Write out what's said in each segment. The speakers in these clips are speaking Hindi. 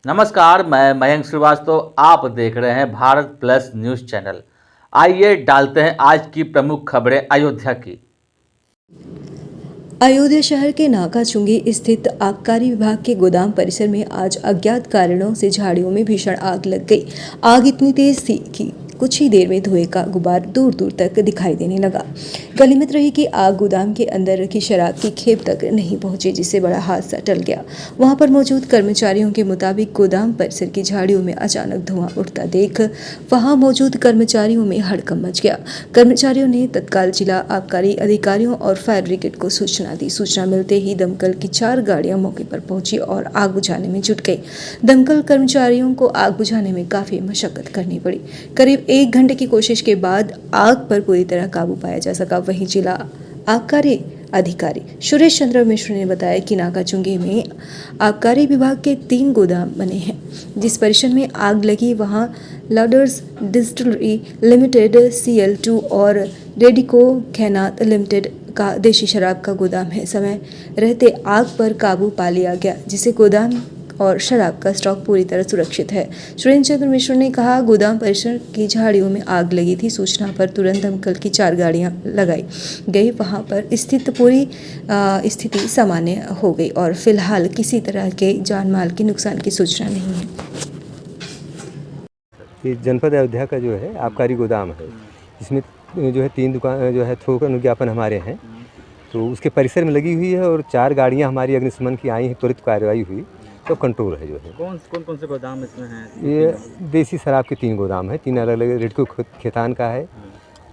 नमस्कार, मैं मयंक श्रीवास्तव। आप देख रहे हैं भारत प्लस न्यूज़ चैनल। आइए डालते हैं आज की प्रमुख खबरें अयोध्या की। अयोध्या शहर के नाकाचुंगी स्थित आबकारी विभाग के गोदाम परिसर में आज अज्ञात कारणों से झाड़ियों में भीषण आग लग गई। आग इतनी तेज थी कि कुछ ही देर में धुएं का गुबार दूर दूर तक दिखाई देने लगा। गनीमत रही कि आग गोदाम के अंदर रखी शराब की खेप तक नहीं पहुंची, जिससे बड़ा हादसा टल गया। वहां पर मौजूद कर्मचारियों के मुताबिक गोदाम परिसर की झाड़ियों में अचानक धुआं उठता देख वहां मौजूद कर्मचारियों में हड़कंप मच गया। कर्मचारियों ने तत्काल जिला आबकारी अधिकारियों और फायर ब्रिगेड को सूचना दी। सूचना मिलते ही दमकल की 4 गाड़ियां मौके पर पहुंची और आग बुझाने में जुट गई। दमकल कर्मचारियों को आग बुझाने में काफी मशक्कत करनी पड़ी। करीब 1 घंटे की कोशिश के बाद आग पर पूरी तरह काबू पाया जा सका। वहीं जिला आबकारी अधिकारी सुरेश चंद्र मिश्र ने बताया कि नाकाचुंगी में आबकारी विभाग के 3 गोदाम बने हैं। जिस परिसर में आग लगी वहां लाउडर्स डिस्टिलरी लिमिटेड, CL2 और रेडिको खैनात लिमिटेड का देशी शराब का गोदाम है। समय रहते आग पर काबू पा लिया गया, जिससे गोदाम और शराब का स्टॉक पूरी तरह सुरक्षित है। सुरेंद्र चंद्र मिश्र ने कहा, गोदाम परिसर की झाड़ियों में आग लगी थी। सूचना पर तुरंत दमकल की 4 गाड़ियां लगाई गई। वहां पर स्थित पूरी स्थिति सामान्य हो गई और फिलहाल किसी तरह के जान माल के नुकसान की सूचना नहीं है। ये जनपद अयोध्या का जो है आबकारी गोदाम है, इसमें जो है 3 दुकान जो है थोक विज्ञापन हमारे हैं, तो उसके परिसर में लगी हुई है और 4 गाड़ियां हमारी अग्निशमन की आई हैं। त्वरित कार्रवाई हुई तो कंट्रोल है। जो है कौन से गोदाम इसमें हैं? ये देसी शराब के 3 गोदाम हैं। 3 अलग अलग रेडको खेतान का है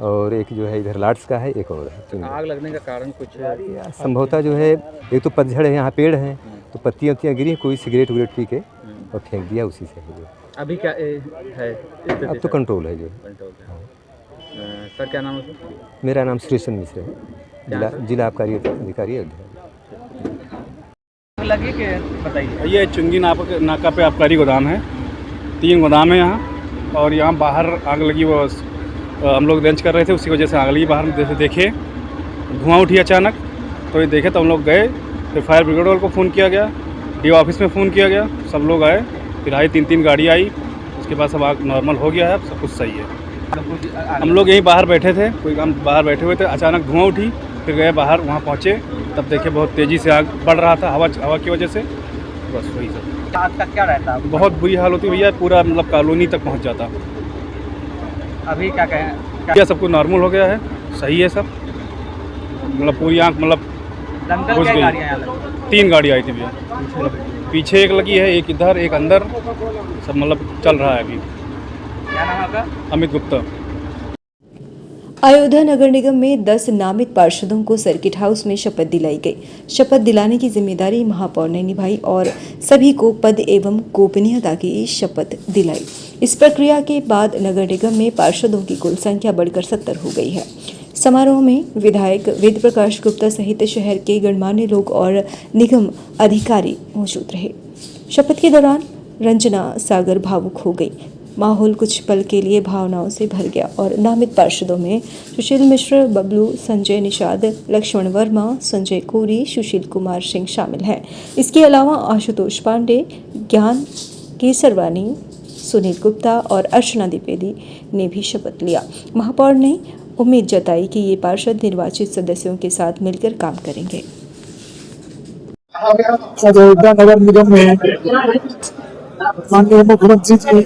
और एक जो है इधर लाट्स का है, एक और है। आग लगने का कारण कुछ संभवतः जो है एक तो पतझड़ है, यहाँ पेड़ हैं तो पत्तियाँ गिरी, कोई सिगरेट विगरेट पी के और फेंक दिया, उसी से है। अभी क्या है? अब तो कंट्रोल है। जो सर क्या नाम है? मेरा नाम सुरेश चंद्र मिश्र है, जिला आबकारी अधिकारी अयोध्या। लगी के बताइए। ये चुंगी नाका पे आबकारी गोदाम है। 3 गोदाम है यहाँ, और यहाँ बाहर आग लगी। वो हम लोग लंच कर रहे थे, उसी वजह से आग लगी। बाहर जैसे देखे धुआं उठी अचानक, तो ये देखे तो हम लोग गए। फिर फायर ब्रिगेड वालों को फ़ोन किया गया, DO ऑफिस में फ़ोन किया गया, सब लोग आए। फिर आई 3 गाड़ी आई, उसके बाद सब आग नॉर्मल हो गया है, सब कुछ सही है। हम लोग यहीं बाहर बैठे थे, कोई काम बाहर बैठे हुए थे, अचानक धुआं उठी। फिर गए बाहर, वहाँ पहुँचे तब देखे बहुत तेज़ी से आग बढ़ रहा था, हवा की वजह से। बस वही सब। आग का क्या रहता? बहुत बुरी हाल होती भैया, पूरा मतलब कॉलोनी तक पहुँच जाता। अभी क्या कहें? क्या सब कुछ नॉर्मल हो गया है, सही है सब। मतलब पूरी आँख मतलब घुस गई। 3 गाड़ी आई थी भैया, मतलब पीछे एक लगी है, एक इधर, एक अंदर, सब मतलब चल रहा है अभी। क्या नाम आपका? अमित गुप्ता। अयोध्या नगर निगम में 10 नामित पार्षदों को सर्किट हाउस में शपथ दिलाई गई। शपथ दिलाने की जिम्मेदारी महापौर ने निभाई और सभी को पद एवं गोपनीयता की शपथ दिलाई। इस प्रक्रिया के बाद नगर निगम में पार्षदों की कुल संख्या बढ़कर 70 हो गई है। समारोह में विधायक वेद प्रकाश गुप्ता सहित शहर के गणमान्य लोग और निगम अधिकारी मौजूद रहे। शपथ के दौरान रंजना सागर भावुक हो गई। माहौल कुछ पल के लिए भावनाओं से भर गया और नामित पार्षदों में सुशील मिश्र, बबलू, संजय निषाद, लक्ष्मण वर्मा, संजय कोरी, सुशील कुमार सिंह शामिल हैं। इसके अलावा आशुतोष पांडे, ज्ञान केसरवानी, सुनील गुप्ता और अर्चना द्विवेदी ने भी शपथ लिया। महापौर ने उम्मीद जताई कि ये पार्षद निर्वाचित सदस्यों के साथ मिलकर काम करेंगे। अयोध्या नगर निगम में माननीय मुख्यमंत्री जी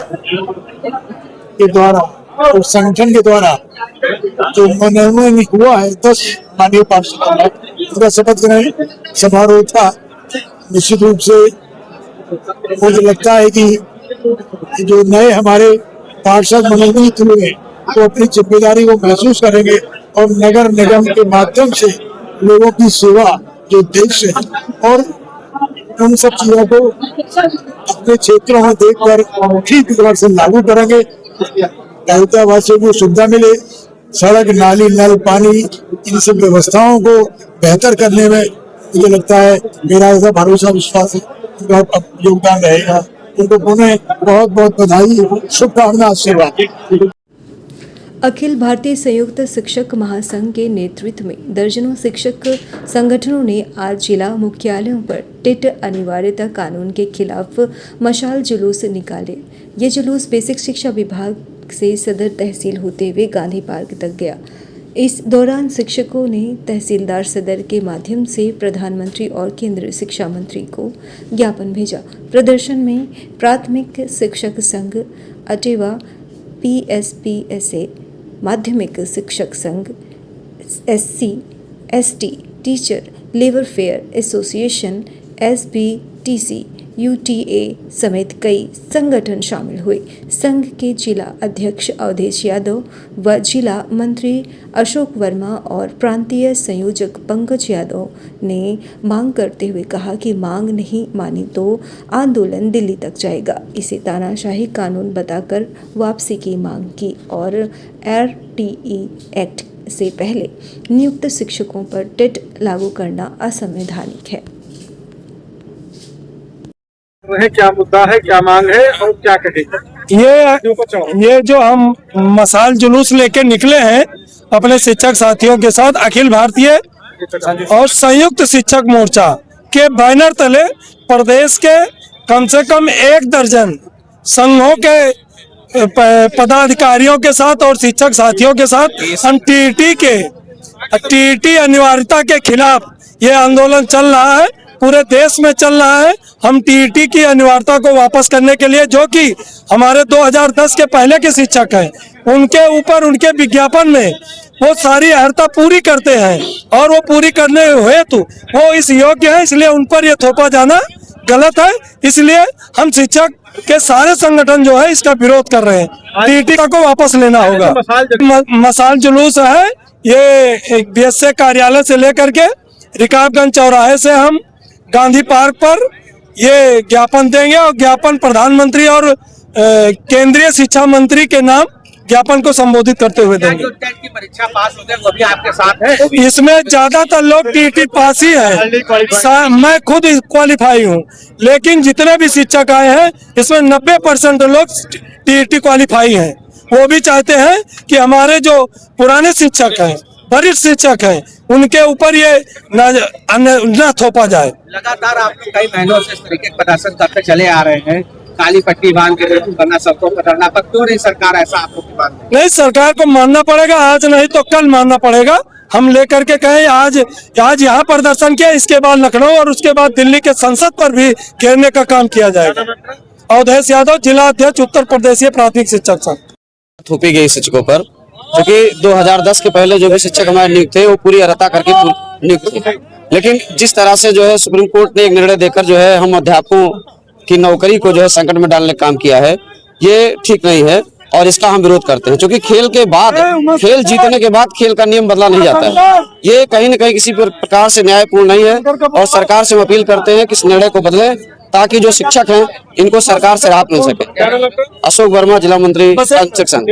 के द्वारा और संगठन के द्वारा जो मनोनयन हुआ है 10 माननीय पार्षदों का, उनका शपथ ग्रहण समारोह था। निश्चित रूप से मुझे लगता है कि जो नए हमारे पार्षद मनोनीत हुए हैं वो अपनी जिम्मेदारी को महसूस करेंगे और नगर निगम के माध्यम से लोगों की सेवा जो देश है और उन सब चीजों को अपने क्षेत्रों में देखकर ठीक तरह से लागू करेंगे। अयोध्या वासियों को सुविधा मिले, सड़क, नाली, नल, पानी, इन सब व्यवस्थाओं को बेहतर करने में मुझे लगता है मेरा ऐसा भरोसा विश्वास है उनका योगदान रहेगा। उनको पुनः बहुत बहुत बधाई, शुभकामना, आशीर्वाद। अखिल भारतीय संयुक्त शिक्षक महासंघ के नेतृत्व में दर्जनों शिक्षक संगठनों ने आज जिला मुख्यालयों पर टेट अनिवार्यता कानून के खिलाफ मशाल जुलूस निकाले। ये जुलूस बेसिक शिक्षा विभाग से सदर तहसील होते हुए गांधी पार्क तक गया। इस दौरान शिक्षकों ने तहसीलदार सदर के माध्यम से प्रधानमंत्री और केंद्रीय शिक्षा मंत्री को ज्ञापन भेजा। प्रदर्शन में प्राथमिक शिक्षक संघ अटेवा, PSPSA, माध्यमिक शिक्षक संघ, SC, ST, teacher labour fair association, SBTC, UTA समेत कई संगठन शामिल हुए। संघ के जिला अध्यक्ष अवधेश यादव व जिला मंत्री अशोक वर्मा और प्रांतीय संयोजक पंकज यादव ने मांग करते हुए कहा कि मांग नहीं मानी तो आंदोलन दिल्ली तक जाएगा। इसे तानाशाही कानून बताकर वापसी की मांग की और RTE एक्ट से पहले नियुक्त शिक्षकों पर टेट लागू करना असंवैधानिक है। क्या मुद्दा है, क्या मांग है और क्या कहेंगे? ये जो हम मशाल जुलूस लेके निकले हैं अपने शिक्षक साथियों के साथ, अखिल भारतीय और संयुक्त शिक्षक मोर्चा के बैनर तले प्रदेश के कम से कम 1 दर्जन संघों के पदाधिकारियों के साथ और शिक्षक साथियों के साथ हम टीटी अनिवार्यता के खिलाफ ये आंदोलन चल रहा है, पूरे देश में चल रहा है। हम टीटी की अनिवार्यता को वापस करने के लिए, जो कि हमारे 2010 के पहले के शिक्षक हैं, उनके ऊपर उनके विज्ञापन में वो सारी अर्हता पूरी करते हैं और वो पूरी करने हेतु वो इस योग्य है, इसलिए उन पर ये थोपा जाना गलत है। इसलिए हम शिक्षक के सारे संगठन जो है इसका विरोध कर रहे हैं। टीटी को वापस लेना होगा। मशाल जुलूस है ये BSA कार्यालय से लेकर के रिकाबगंज चौराहे से हम गांधी पार्क पर ये ज्ञापन देंगे और ज्ञापन प्रधानमंत्री और केंद्रीय शिक्षा मंत्री के नाम ज्ञापन को संबोधित करते हुए देंगे। टेट की परीक्षा पास हो गए वो भी आपके साथ है? इसमें ज्यादातर लोग टीटी पास ही है। मैं खुद क्वालिफाई हूँ, लेकिन जितने भी शिक्षक आए हैं इसमें 90% लोग टीटी क्वालिफाई हैं। वो भी चाहते हैं कि हमारे जो पुराने शिक्षक हैं, वरिष्ठ शिक्षक हैं, उनके ऊपर ये न थोपा जाए। लगातार आप लोग कई महीनों से इस तरीके का प्रदर्शन करते चले आ रहे हैं, काली पट्टी बांध के बनना, सबको पकड़ना, पर क्यों नहीं सरकार ऐसा आपको की बात नहीं? सरकार को मानना पड़ेगा, आज नहीं तो कल मानना पड़ेगा। हम लेकर के कहें आज यहाँ प्रदर्शन किया, इसके बाद लखनऊ और उसके बाद दिल्ली के संसद पर भी घेरने का काम किया जाएगा। अवधेश यादव, जिला अध्यक्ष, उत्तर प्रदेशीय प्राथमिक शिक्षक संघ। थोपी गई शिक्षकों पर, क्योंकि 2010 के पहले जो भी शिक्षक हमारे नियुक्त थे वो पूरी अर्हता करके नियुक्त थे, लेकिन जिस तरह से जो है सुप्रीम कोर्ट ने एक निर्णय देकर जो है हम अध्यापकों की नौकरी को जो है संकट में डालने का काम किया है, ये ठीक नहीं है और इसका हम विरोध करते हैं। क्योंकि खेल के बाद, खेल जीतने के बाद खेल का नियम बदला नहीं जाता है। ये कहीं न कहीं किसी प्रकार से न्यायपूर्ण नहीं है और सरकार से हम अपील करते हैं कि इस निर्णय को बदले ताकि जो शिक्षक हैं इनको सरकार से राहत मिल सके। अशोक वर्मा, जिला मंत्री शिक्षक संघ।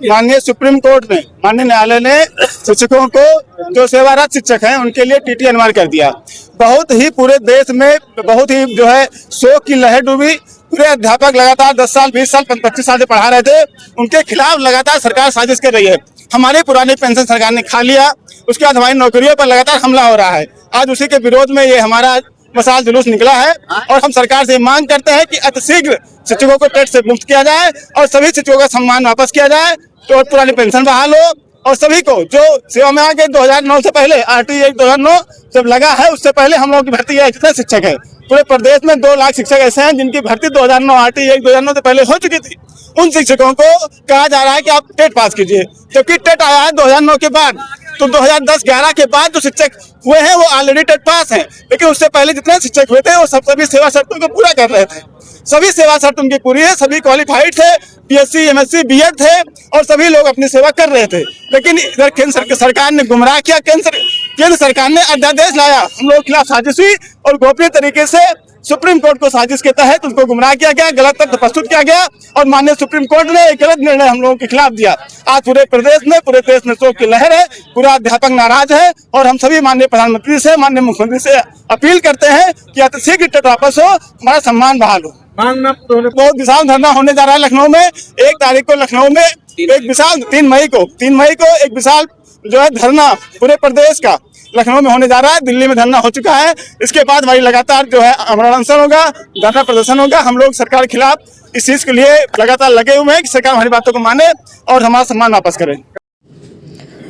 माननीय सुप्रीम कोर्ट ने, माननीय न्यायालय ने शिक्षकों को जो सेवारत शिक्षक हैं उनके लिए टीटी अनिवार्य कर दिया। बहुत ही पूरे देश में बहुत ही जो है शोक की लहर डूबी। पूरे अध्यापक लगातार 10 साल, 20 साल, 25 साल से पढ़ा रहे थे, उनके खिलाफ लगातार सरकार साजिश कर रही है। हमारे पुराने पेंशन सरकार ने खा लिया, उसके बाद हमारी नौकरियों पर लगातार हमला हो रहा है। आज उसी के विरोध में ये हमारा मशाल जुलूस निकला है और हम सरकार से मांग करते हैं कि अतिशीघ्र शिक्षकों को टेट से मुक्त किया जाए और सभी शिक्षकों का सम्मान वापस किया जाए, तो पुरानी पेंशन बहाल हो और सभी को जो सेवा में आगे 2009 से पहले RTE एक्ट 2009 जब लगा है उससे पहले हम लोगों की भर्ती है। जितने शिक्षक है पूरे प्रदेश में 2 लाख शिक्षक ऐसे हैं जिनकी भर्ती 2009 RTE एक्ट 2009 से पहले हो चुकी थी। उन शिक्षकों को कहा जा रहा है कि आप टेट पास कीजिए, जबकि टेट आया है 2009 के बाद। तो 2010-11 के बाद जो शिक्षक हुए हैं वो ऑलरेडी टेट पास हैं, लेकिन उससे पहले जितने शिक्षक हुए थे वो सभी सेवा शर्तों को पूरा कर रहे थे। सभी सेवा शर्त उनकी पूरी है, सभी क्वालिफाइड थे, BSc, MSc, B.Ed थे और सभी लोग अपनी सेवा कर रहे थे। लेकिन इधर केंद्र सरकार ने गुमराह किया, केंद्र सरकार ने अध्यादेश लाया, हम लोगों के खिलाफ साजिश हुई और गोपनीय तरीके से सुप्रीम कोर्ट को साजिश के तहत उनको गुमराह किया गया, गलत तथ्य प्रस्तुत किया गया और माननीय सुप्रीम कोर्ट ने एक गलत निर्णय हम लोगों के खिलाफ दिया। आज पूरे देश में शोक की लहर है, पूरा अध्यापक नाराज है और हम सभी माननीय प्रधानमंत्री से, माननीय मुख्यमंत्री से अपील करते हैं कि अतिशीघ्र टेट वापस हो, हमारा सम्मान बहाल हो। बहुत विशाल धरना होने जा रहा है लखनऊ में। 1 तारीख को लखनऊ में एक विशाल 3 मई को एक विशाल जो है धरना पूरे प्रदेश का लखनऊ में होने जा रहा है, दिल्ली में धरना हो चुका है। इसके बाद हमारी लगातार जो है अमरण अनशन होगा, धरना प्रदर्शन होगा। हम लोग सरकार के खिलाफ इस चीज के लिए लगातार लगे हुए हैं कि सरकार हमारी बातों को माने और हमारा सम्मान वापस करे।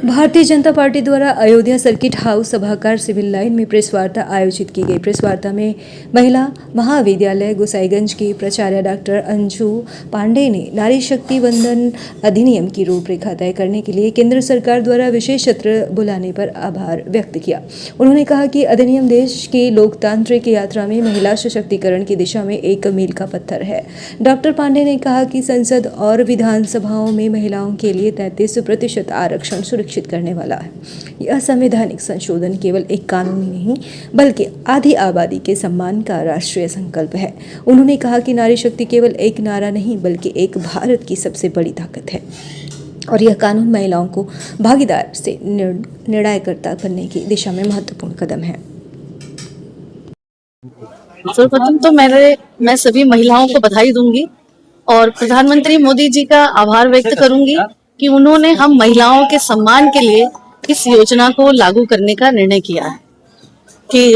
भारतीय जनता पार्टी द्वारा अयोध्या सर्किट हाउस सभागार सिविल लाइन में प्रेस वार्ता आयोजित की गई। प्रेस वार्ता में महिला महाविद्यालय गोसाईगंज की प्राचार्य डॉक्टर अंजू पांडे ने नारी शक्ति वंदन अधिनियम की रूपरेखा तय करने के लिए केंद्र सरकार द्वारा विशेष सत्र बुलाने पर आभार व्यक्त किया। उन्होंने कहा कि अधिनियम देश की लोकतांत्रिक यात्रा में महिला सशक्तिकरण की दिशा में एक मील का पत्थर है। डॉक्टर पांडे ने कहा कि संसद और विधानसभाओं में महिलाओं के लिए 33% आरक्षण सुरक्षित करने वाला है। यह संवैधानिक संशोधन केवल एक कानूनी नहीं बल्कि आधी आबादी के सम्मान का राष्ट्रीय संकल्प है। उन्होंने कहा कि नारी शक्ति केवल एक नारा नहीं बल्कि एक भारत की सबसे बड़ी ताकत है और यह कानून महिलाओं को भागीदार से निर्णयकर्ता बनने की दिशा में महत्वपूर्ण कदम है। सर्वप्रथम तो मैं सभी महिलाओं को बधाई दूंगी और प्रधानमंत्री मोदी जी का आभार व्यक्त करूंगी कि उन्होंने हम महिलाओं के सम्मान के लिए इस योजना को लागू करने का निर्णय किया है कि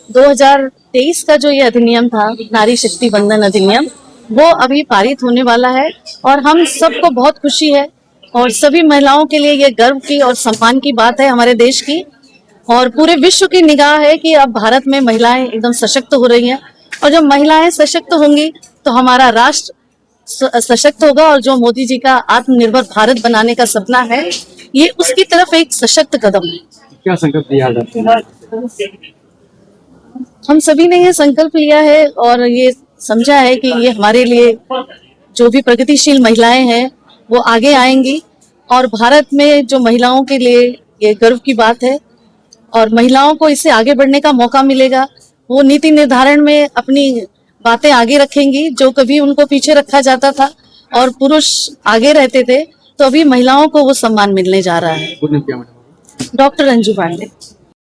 2023 का जो ये अधिनियम था, नारी शक्ति वंदन अधिनियम, वो अभी पारित होने वाला है और हम सबको बहुत खुशी है और सभी महिलाओं के लिए ये गर्व की और सम्मान की बात है हमारे देश की और पूरे विश्व की निगाह है कि अब भारत में महिलाएं एकदम सशक्त हो रही हैं और जब महिलाएं सशक्त होंगी तो हमारा राष्ट्र सशक्त होगा और जो मोदी जी का आत्मनिर्भर भारत बनाने का सपना है ये उसकी तरफ एक सशक्त कदम है। क्या संकल्प लिया जाता है? हम सभी ने ये संकल्प लिया है और ये समझा है कि ये हमारे लिए जो भी प्रगतिशील महिलाएं हैं वो आगे आएंगी और भारत में जो महिलाओं के लिए ये गर्व की बात है और महिलाओं को इससे आगे बढ़ने का मौका मिलेगा। वो नीति निर्धारण में अपनी बातें आगे रखेंगी, जो कभी उनको पीछे रखा जाता था और पुरुष आगे रहते थे, तो अभी महिलाओं को वो सम्मान मिलने जा रहा है। डॉक्टर अंजू पांडे।